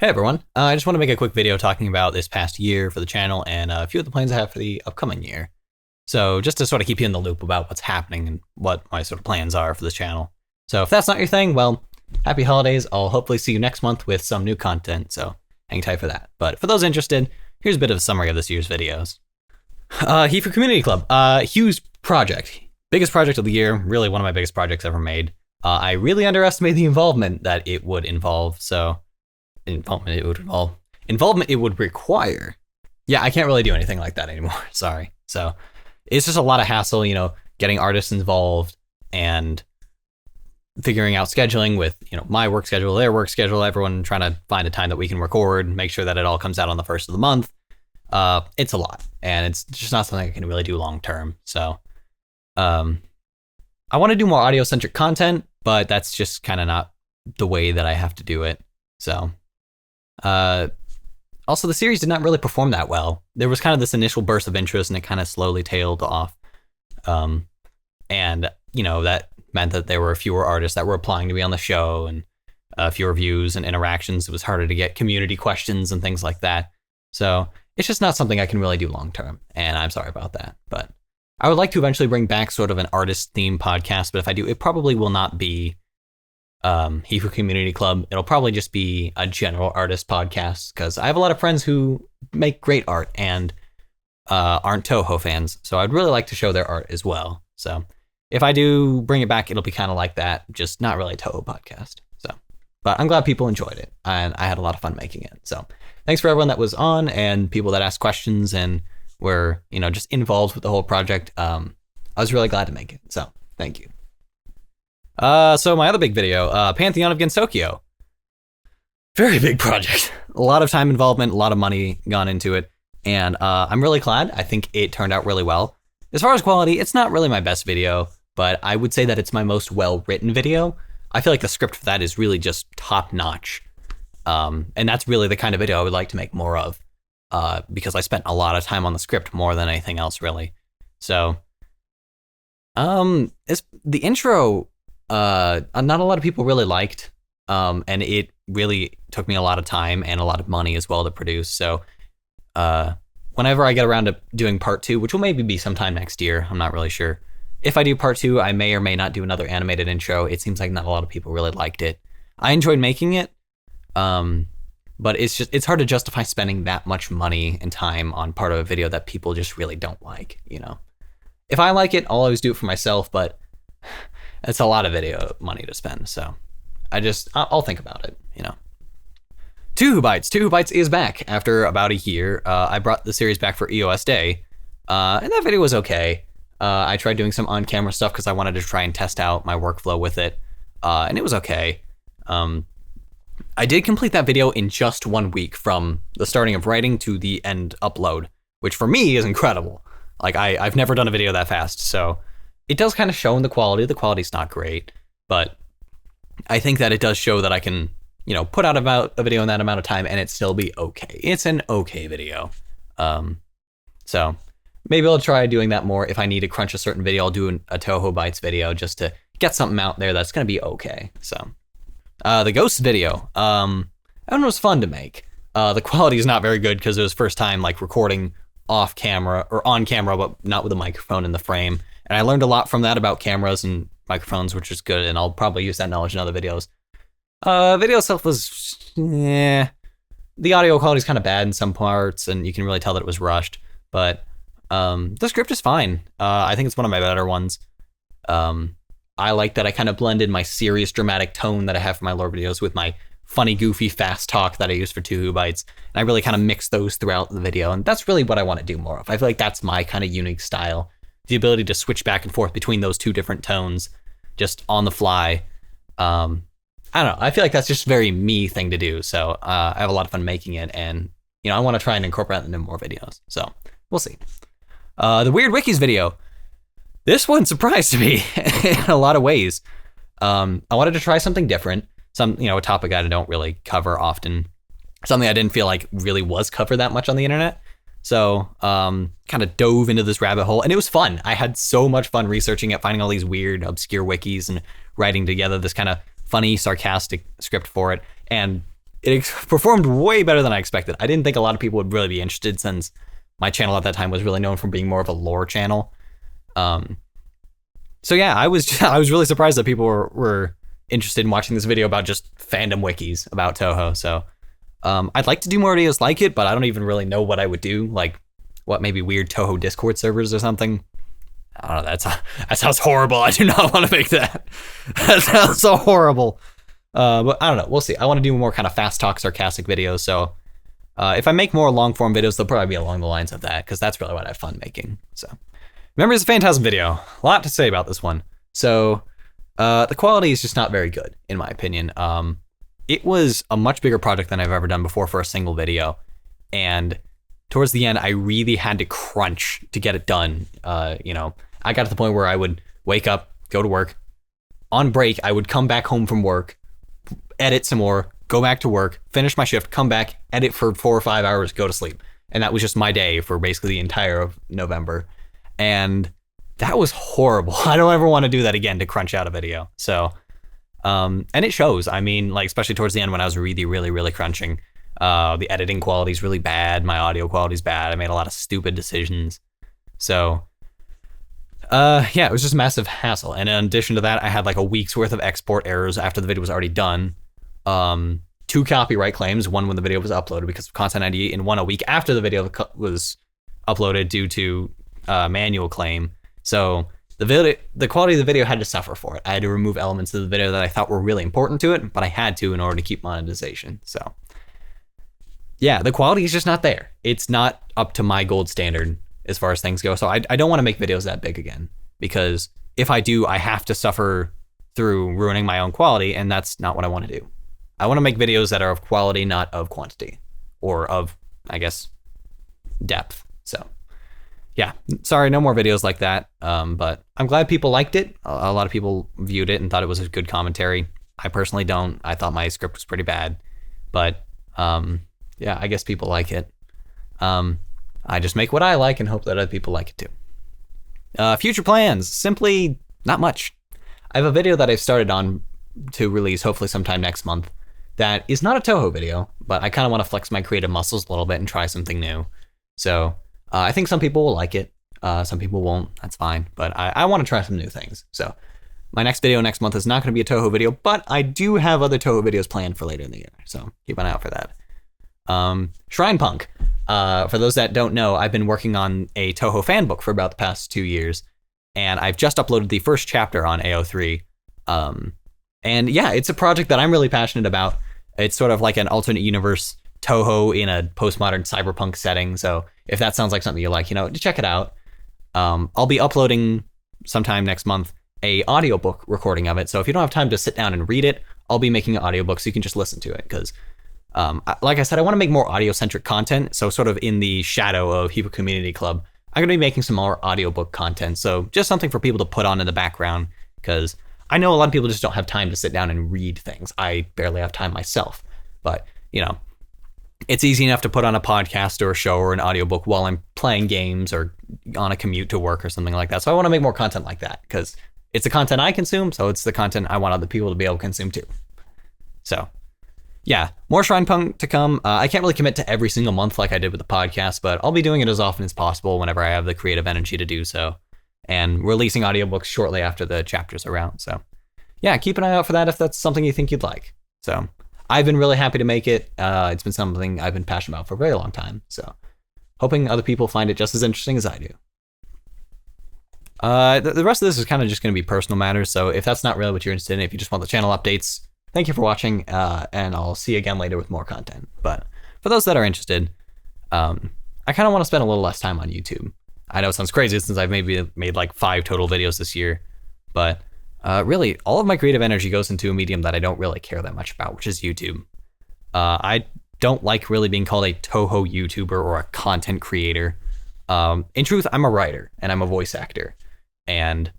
Hey everyone, I just want to make a quick video talking about this past year for the channel and a few of the plans I have for the upcoming year. So just to sort of keep you in the loop about what's happening and what my sort of plans are for this channel. So if that's not your thing, well, happy holidays. I'll hopefully see you next month with some new content, so hang tight for that. But for those interested, here's a bit of a summary of this year's videos. Heifer Community Club, huge project. Biggest project of the year, really one of my biggest projects ever made. I really underestimated the involvement that it would involve, so involvement it would require. Yeah, I can't really do anything like that anymore. Sorry. So it's just a lot of hassle, getting artists involved and figuring out scheduling with, my work schedule, their work schedule, everyone trying to find a time that we can record, make sure that it all comes out on the first of the month. It's a lot, and it's just not something I can really do long term. So I want to do more audio centric content, but that's just kind of not the way that I have to do it. So also the series did not really perform that well. There was kind of this initial burst of interest and it kind of slowly tailed off. And that meant that there were fewer artists that were applying to be on the show and fewer views and interactions. It was harder to get community questions and things like that. So it's just not something I can really do long term. And I'm sorry about that, but I would like to eventually bring back sort of an artist themed podcast. But if I do, it probably will not be Heifer Community Club. It'll probably just be a general artist podcast because I have a lot of friends who make great art and aren't Toho fans. So I'd really like to show their art as well. So if I do bring it back, it'll be kind of like that, just not really a Toho podcast. So, but I'm glad people enjoyed it and I had a lot of fun making it. So thanks for everyone that was on and people that asked questions and were, just involved with the whole project. I was really glad to make it. So thank you. So my other big video, Pantheon of Gensokyo. Very big project. A lot of time involvement, a lot of money gone into it. And I'm really glad. I think it turned out really well. As far as quality, it's not really my best video, but I would say that it's my most well-written video. I feel like the script for that is really just top-notch. And that's really the kind of video I would like to make more of, because I spent a lot of time on the script more than anything else, really. So, the intro, not a lot of people really liked, and it really took me a lot of time and a lot of money as well to produce. So, whenever I get around to doing part 2, which will maybe be sometime next year, I'm not really sure. If I do part 2, I may or may not do another animated intro. It seems like not a lot of people really liked it. I enjoyed making it, but it's hard to justify spending that much money and time on part of a video that people just really don't like, If I like it, I'll always do it for myself, but it's a lot of video money to spend, so I'll think about it, Two Who Bites is back after about a year. I brought the series back for EOS Day, and that video was okay. I tried doing some on-camera stuff because I wanted to try and test out my workflow with it, and it was okay. I did complete that video in just 1 week from the starting of writing to the end upload, which for me is incredible. Like, I've never done a video that fast, so it does kind of show in the quality. The quality's not great, but I think that it does show that I can, put out about a video in that amount of time and it still be okay. It's an okay video. So maybe I'll try doing that more. If I need to crunch a certain video, I'll do a Toho Bites video just to get something out there that's going to be okay. So the Ghost video, that one was fun to make. The quality is not very good because it was first time like recording off camera or on camera, but not with a microphone in the frame. And I learned a lot from that about cameras and microphones, which is good, and I'll probably use that knowledge in other videos. Video itself was, the audio quality is kind of bad in some parts, and you can really tell that it was rushed, but the script is fine. I think it's one of my better ones. I like that I kind of blended my serious, dramatic tone that I have for my lore videos with my funny, goofy, fast talk that I use for Two Who Bites, and I really kind of mix those throughout the video, and that's really what I want to do more of. I feel like that's my kind of unique style. The ability to switch back and forth between those two different tones just on the fly. I don't know. I feel like that's just a very me thing to do. So I have a lot of fun making it. And, I want to try and incorporate that into more videos. So we'll see. The Weird Wikis video. This one surprised me in a lot of ways. I wanted to try something different. A topic I don't really cover often. Something I didn't feel like really was covered that much on the internet. So kind of dove into this rabbit hole, and it was fun. I had so much fun researching it, finding all these weird, obscure wikis and writing together this kind of funny, sarcastic script for it. And it performed way better than I expected. I didn't think a lot of people would really be interested since my channel at that time was really known for being more of a lore channel. So yeah, I was really surprised that people were interested in watching this video about just fandom wikis about Touhou. So I'd like to do more videos like it, but I don't even really know what I would do. Like, what, maybe weird Touhou Discord servers or something? I don't know. That sounds horrible. I do not want to make that. That sounds so horrible. But I don't know. We'll see. I want to do more kind of fast talk, sarcastic videos. So if I make more long form videos, they'll probably be along the lines of that, because that's really what I have fun making. So Memories of Phantasm video. A lot to say about this one. So the quality is just not very good, in my opinion. It was a much bigger project than I've ever done before for a single video. And towards the end, I really had to crunch to get it done. You know, I got to the point where I would wake up, go to work. On break, I would come back home from work, edit some more, go back to work, finish my shift, come back, edit for 4 or 5 hours, go to sleep. And that was just my day for basically the entire of November. And that was horrible. I don't ever want to do that again, to crunch out a video. So, and it shows. I mean, like, especially towards the end when I was really, really, really crunching. The editing quality is really bad. My audio quality is bad. I made a lot of stupid decisions. So, yeah, it was just a massive hassle. And in addition to that, I had like a week's worth of export errors after the video was already done. 2 copyright claims, one when the video was uploaded because of Content ID, and one a week after the video was uploaded due to manual claim. So the quality of the video had to suffer for it. I had to remove elements of the video that I thought were really important to it, but I had to in order to keep monetization. So yeah, the quality is just not there. It's not up to my gold standard as far as things go. So I don't want to make videos that big again, because if I do, I have to suffer through ruining my own quality, and that's not what I want to do. I want to make videos that are of quality, not of quantity, or of, I guess, depth. So yeah, sorry, no more videos like that. But I'm glad people liked it. A lot of people viewed it and thought it was a good commentary. I personally don't. I thought my script was pretty bad, but yeah, I guess people like it. I just make what I like and hope that other people like it too. Future plans, simply not much. I have a video that I've started on to release hopefully sometime next month that is not a Touhou video, but I kind of want to flex my creative muscles a little bit and try something new. So I think some people will like it. Some people won't. That's fine. But I want to try some new things. So my next video next month is not going to be a Touhou video, but I do have other Touhou videos planned for later in the year. So keep an eye out for that. Shrine Punk. For those that don't know, I've been working on a Touhou fan book for about the past 2 years, and I've just uploaded the first chapter on AO3. And yeah, it's a project that I'm really passionate about. It's sort of like an alternate universe Touhou in a postmodern cyberpunk setting. So if that sounds like something you like, check it out. I'll be uploading sometime next month a audiobook recording of it. So if you don't have time to sit down and read it, I'll be making an audiobook so you can just listen to it. Because like I said, I want to make more audio-centric content. So sort of in the shadow of Hebo Community Club, I'm going to be making some more audiobook content. So just something for people to put on in the background, because I know a lot of people just don't have time to sit down and read things. I barely have time myself. But, it's easy enough to put on a podcast or a show or an audiobook while I'm playing games or on a commute to work or something like that. So I want to make more content like that, because it's the content I consume, so it's the content I want other people to be able to consume too. So yeah, more Shrine Punk to come. I can't really commit to every single month like I did with the podcast, but I'll be doing it as often as possible whenever I have the creative energy to do so, and releasing audiobooks shortly after the chapters are out. So yeah, keep an eye out for that if that's something you think you'd like. So I've been really happy to make it. It's been something I've been passionate about for a very long time. So hoping other people find it just as interesting as I do. The rest of this is kind of just going to be personal matters. So if that's not really what you're interested in, if you just want the channel updates, thank you for watching, and I'll see you again later with more content. But for those that are interested, I kind of want to spend a little less time on YouTube. I know it sounds crazy since I've maybe made like 5 total videos this year, but really all of my creative energy goes into a medium that I don't really care that much about, which is YouTube. I don't like really being called a Touhou YouTuber or a content creator. In truth, I'm a writer and I'm a voice actor, and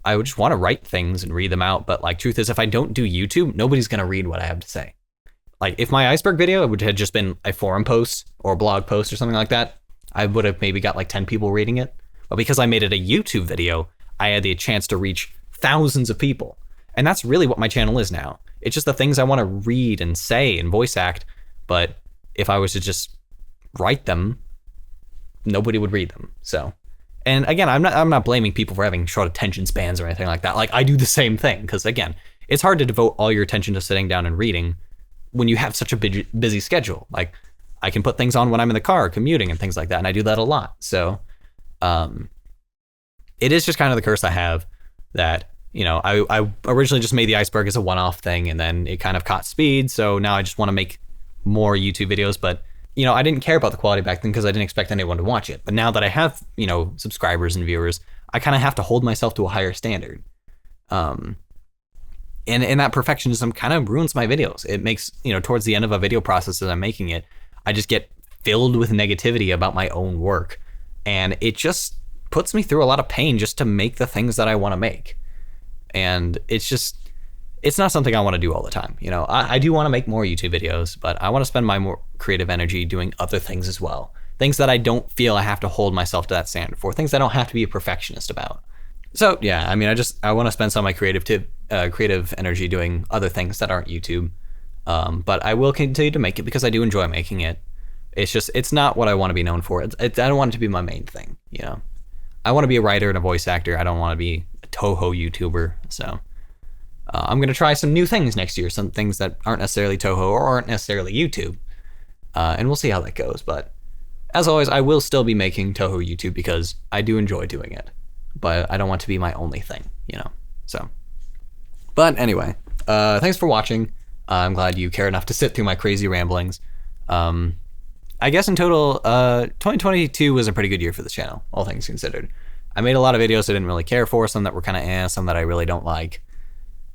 I would just want to write things and read them out. But like, truth is, if I don't do YouTube, nobody's going to read what I have to say. Like if my iceberg video would have just been a forum post or a blog post or something like that, I would have maybe got like 10 people reading it. But because I made it a YouTube video, I had the chance to reach thousands of people. And that's really what my channel is now. It's just the things I want to read and say and voice act. But if I was to just write them, nobody would read them. So, and again, I'm not blaming people for having short attention spans or anything like that. Like, I do the same thing because, again, it's hard to devote all your attention to sitting down and reading when you have such a busy schedule. Like, I can put things on when I'm in the car commuting and things like that, and I do that a lot. So it is just kind of the curse I have that, you know, I originally just made the iceberg as a one-off thing, and then it kind of caught speed. So now I just want to make more YouTube videos. But, you know, I didn't care about the quality back then because I didn't expect anyone to watch it. But now that I have, you know, subscribers and viewers, I kind of have to hold myself to a higher standard. And that perfectionism kind of ruins my videos. It makes, you know, towards the end of a video process as I'm making it, I just get filled with negativity about my own work. And it just puts me through a lot of pain just to make the things that I want to make. And it's not something I want to do all the time. You know, I do want to make more YouTube videos, but I want to spend my more creative energy doing other things as well. Things that I don't feel I have to hold myself to that standard for. Things I don't have to be a perfectionist about. So yeah, I mean, I want to spend some of my creative energy doing other things that aren't YouTube. But I will continue to make it because I do enjoy making it. It's not what I want to be known for. I don't want it to be my main thing, you know. I want to be a writer and a voice actor. I don't want to be a Toho YouTuber. So I'm going to try some new things next year, some things that aren't necessarily Toho or aren't necessarily YouTube. And we'll see how that goes. But as always, I will still be making Toho YouTube because I do enjoy doing it. But I don't want to be my only thing, you know. So, but anyway, thanks for watching. I'm glad you care enough to sit through my crazy ramblings. I guess in total, 2022 was a pretty good year for this channel, all things considered. I made a lot of videos I didn't really care for, some that were kind of some that I really don't like.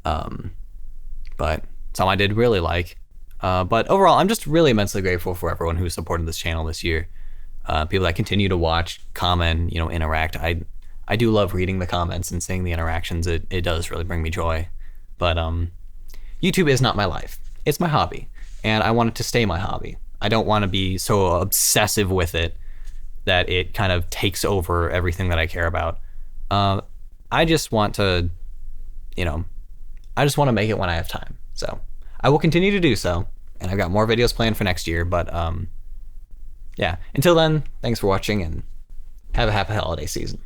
But some I did really like. But overall, I'm just really immensely grateful for everyone who supported this channel this year. People that continue to watch, comment, you know, interact. I do love reading the comments and seeing the interactions. It does really bring me joy. But YouTube is not my life. It's my hobby, and I want it to stay my hobby. I don't want to be so obsessive with it that it kind of takes over everything that I care about. I just want to, you know, I just want to make it when I have time. So I will continue to do so, and I've got more videos planned for next year. But yeah, until then, thanks for watching, and have a happy holiday season.